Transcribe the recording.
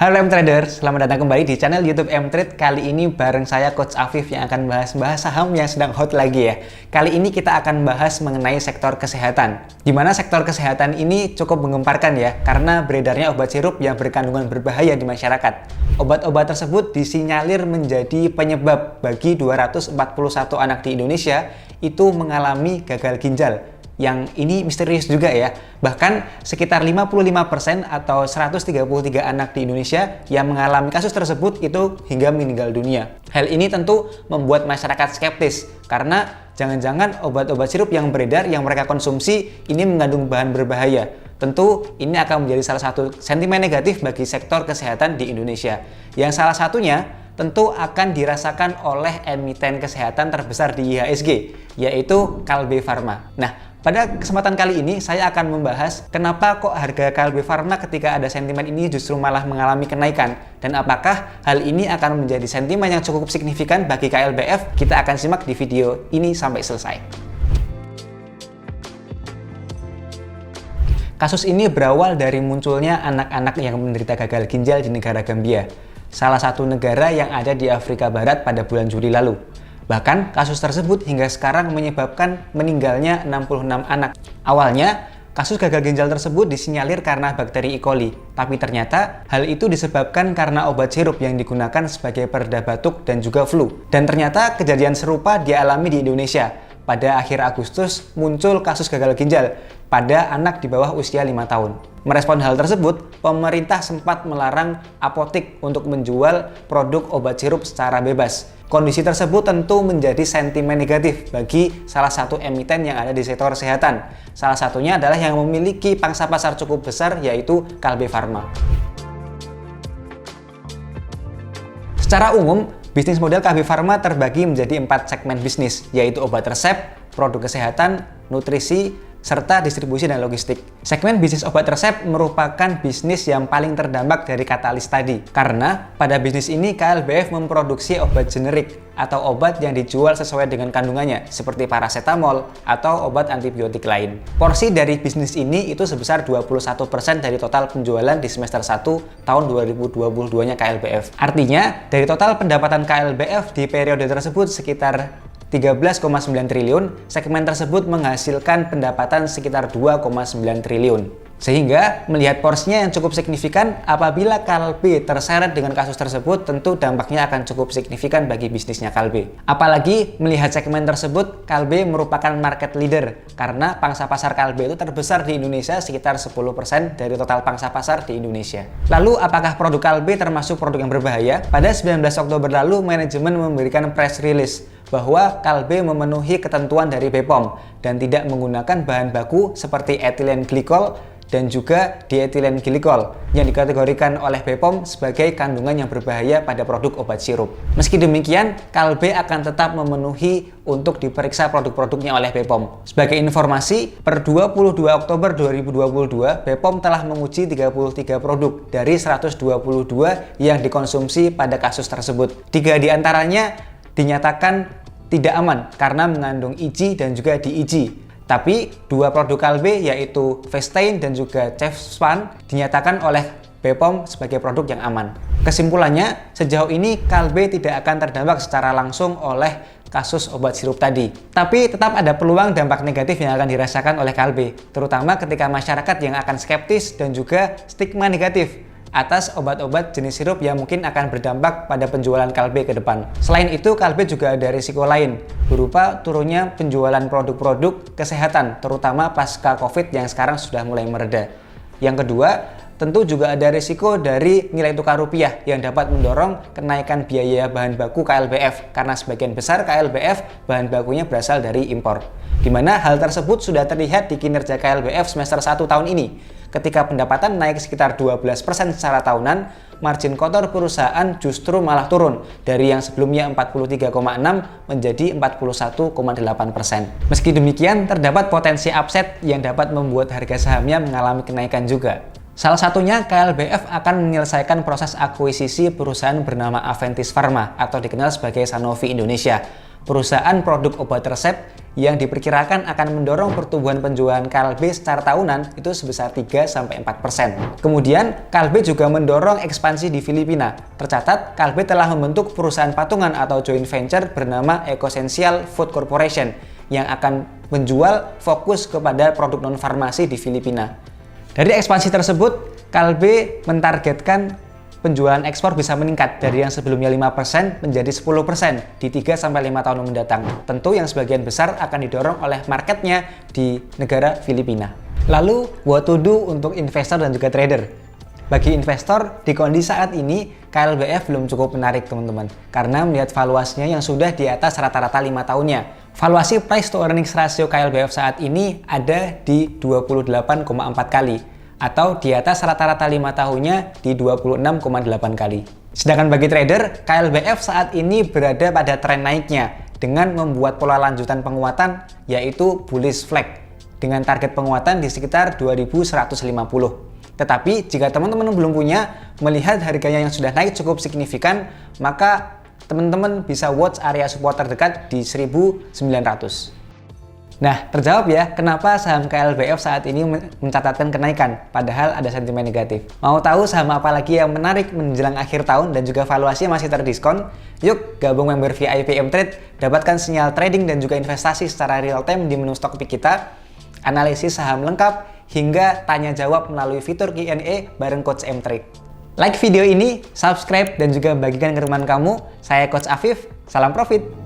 Halo M-Trader, selamat datang kembali di channel YouTube M-Trade. Kali ini bareng saya Coach Afif yang akan bahas saham yang sedang hot lagi ya. Kali ini kita akan bahas mengenai sektor kesehatan. Di mana sektor kesehatan ini cukup menggemparkan ya, karena beredarnya obat sirup yang berkandungan berbahaya di masyarakat. Obat-obat tersebut disinyalir menjadi penyebab bagi 241 anak di Indonesia itu mengalami gagal ginjal. Yang ini misterius juga ya. Bahkan sekitar 55% atau 133 anak di Indonesia yang mengalami kasus tersebut itu hingga meninggal dunia. Hal ini tentu membuat masyarakat skeptis karena jangan-jangan obat-obat sirup yang beredar yang mereka konsumsi ini mengandung bahan berbahaya. Tentu ini akan menjadi salah satu sentimen negatif bagi sektor kesehatan di Indonesia. Yang salah satunya tentu akan dirasakan oleh emiten kesehatan terbesar di IHSG, yaitu Kalbe Farma. Nah, pada kesempatan kali ini saya akan membahas kenapa kok harga Kalbe Farma ketika ada sentimen ini justru malah mengalami kenaikan, dan apakah hal ini akan menjadi sentimen yang cukup signifikan bagi KLBF. Kita akan simak di video ini sampai selesai. Kasus ini berawal dari munculnya anak-anak yang menderita gagal ginjal di negara Gambia, salah satu negara yang ada di Afrika Barat pada bulan Juli lalu. Bahkan kasus tersebut hingga sekarang menyebabkan meninggalnya 66 anak. Awalnya, kasus gagal ginjal tersebut disinyalir karena bakteri E. coli, tapi ternyata hal itu disebabkan karena obat sirup yang digunakan sebagai pereda batuk dan juga flu. Dan ternyata kejadian serupa dialami di Indonesia. Pada akhir Agustus muncul kasus gagal ginjal pada anak di bawah usia 5 tahun. Merespon hal tersebut, pemerintah sempat melarang apotik untuk menjual produk obat sirup secara bebas. Kondisi tersebut tentu menjadi sentimen negatif bagi salah satu emiten yang ada di sektor kesehatan. Salah satunya adalah yang memiliki pangsa pasar cukup besar, yaitu Kalbe Farma. Secara umum, bisnis model Kalbe Farma terbagi menjadi 4 segmen bisnis, yaitu obat resep, produk kesehatan, nutrisi, serta distribusi dan logistik. Segmen bisnis obat resep merupakan bisnis yang paling terdampak dari katalis tadi, karena pada bisnis ini KLBF memproduksi obat generik atau obat yang dijual sesuai dengan kandungannya, seperti paracetamol atau obat antibiotik lain. Porsi dari bisnis ini itu sebesar 21% dari total penjualan di semester 1 tahun 2022-nya KLBF. Artinya, dari total pendapatan KLBF di periode tersebut sekitar 13,9 triliun, segmen tersebut menghasilkan pendapatan sekitar 2,9 triliun. Sehingga melihat porsinya yang cukup signifikan, apabila Kalbe terseret dengan kasus tersebut, tentu dampaknya akan cukup signifikan bagi bisnisnya Kalbe. Apalagi melihat segmen tersebut, Kalbe merupakan market leader karena pangsa pasar Kalbe itu terbesar di Indonesia, sekitar 10% dari total pangsa pasar di Indonesia. Lalu apakah produk Kalbe termasuk produk yang berbahaya? Pada 19 Oktober lalu, manajemen memberikan press release bahwa Kalbe memenuhi ketentuan dari BPOM dan tidak menggunakan bahan baku seperti etilen glikol dan juga dietilen glikol yang dikategorikan oleh BPOM sebagai kandungan yang berbahaya pada produk obat sirup. Meski demikian, Kalbe akan tetap memenuhi untuk diperiksa produk-produknya oleh BPOM. Sebagai informasi, per 22 Oktober 2022, BPOM telah menguji 33 produk dari 122 yang dikonsumsi pada kasus tersebut. 3 diantaranya dinyatakan tidak aman karena mengandung IgG dan juga DIG. Tapi 2 produk Kalbe yaitu Vestain dan juga Cefspan dinyatakan oleh BPOM sebagai produk yang aman. Kesimpulannya, sejauh ini Kalbe tidak akan terdampak secara langsung oleh kasus obat sirup tadi. Tapi tetap ada peluang dampak negatif yang akan dirasakan oleh Kalbe, terutama ketika masyarakat yang akan skeptis dan juga stigma negatif atas obat-obat jenis sirup yang mungkin akan berdampak pada penjualan Kalbe ke depan. Selain itu, Kalbe juga ada risiko lain, berupa turunnya penjualan produk-produk kesehatan, terutama pasca COVID yang sekarang sudah mulai mereda. Yang kedua, tentu juga ada risiko dari nilai tukar rupiah yang dapat mendorong kenaikan biaya bahan baku KLBF, karena sebagian besar KLBF bahan bakunya berasal dari impor. Di mana hal tersebut sudah terlihat di kinerja KLBF semester 1 tahun ini. Ketika pendapatan naik sekitar 12% secara tahunan, margin kotor perusahaan justru malah turun dari yang sebelumnya 43,6 menjadi 41,8%. Meski demikian, terdapat potensi upside yang dapat membuat harga sahamnya mengalami kenaikan juga. Salah satunya, KLBF akan menyelesaikan proses akuisisi perusahaan bernama Aventis Pharma atau dikenal sebagai Sanofi Indonesia. Perusahaan produk obat resep yang diperkirakan akan mendorong pertumbuhan penjualan KLB secara tahunan itu sebesar 3-4%. Kemudian, KLB juga mendorong ekspansi di Filipina. Tercatat, KLB telah membentuk perusahaan patungan atau joint venture bernama Ecosential Food Corporation yang akan menjual fokus kepada produk non-farmasi di Filipina. Dari ekspansi tersebut, KLB mentargetkan penjualan ekspor bisa meningkat dari yang sebelumnya 5% menjadi 10% di 3-5 tahun mendatang. Tentu yang sebagian besar akan didorong oleh marketnya di negara Filipina. Lalu, what to do untuk investor dan juga trader? Bagi investor, di kondisi saat ini, KLBF belum cukup menarik teman-teman. Karena melihat valuasinya yang sudah di atas rata-rata 5 tahunnya. Valuasi price to earnings ratio KLBF saat ini ada di 28,4 kali. Atau di atas rata-rata 5 tahunnya di 26,8 kali. Sedangkan bagi trader, KLBF saat ini berada pada tren naiknya dengan membuat pola lanjutan penguatan yaitu bullish flag dengan target penguatan di sekitar 2150. Tetapi jika teman-teman belum punya, melihat harganya yang sudah naik cukup signifikan, maka teman-teman bisa watch area support terdekat di 1900. Nah, terjawab ya, kenapa saham KLBF saat ini mencatatkan kenaikan, padahal ada sentimen negatif. Mau tahu saham apa lagi yang menarik menjelang akhir tahun dan juga valuasinya masih terdiskon? Yuk, gabung member VIP M-Trade, dapatkan sinyal trading dan juga investasi secara real time di menu Stockpick kita, analisis saham lengkap, hingga tanya jawab melalui fitur Q&A bareng Coach M-Trade. Like video ini, subscribe, dan juga bagikan ke teman kamu. Saya Coach Afif, salam profit!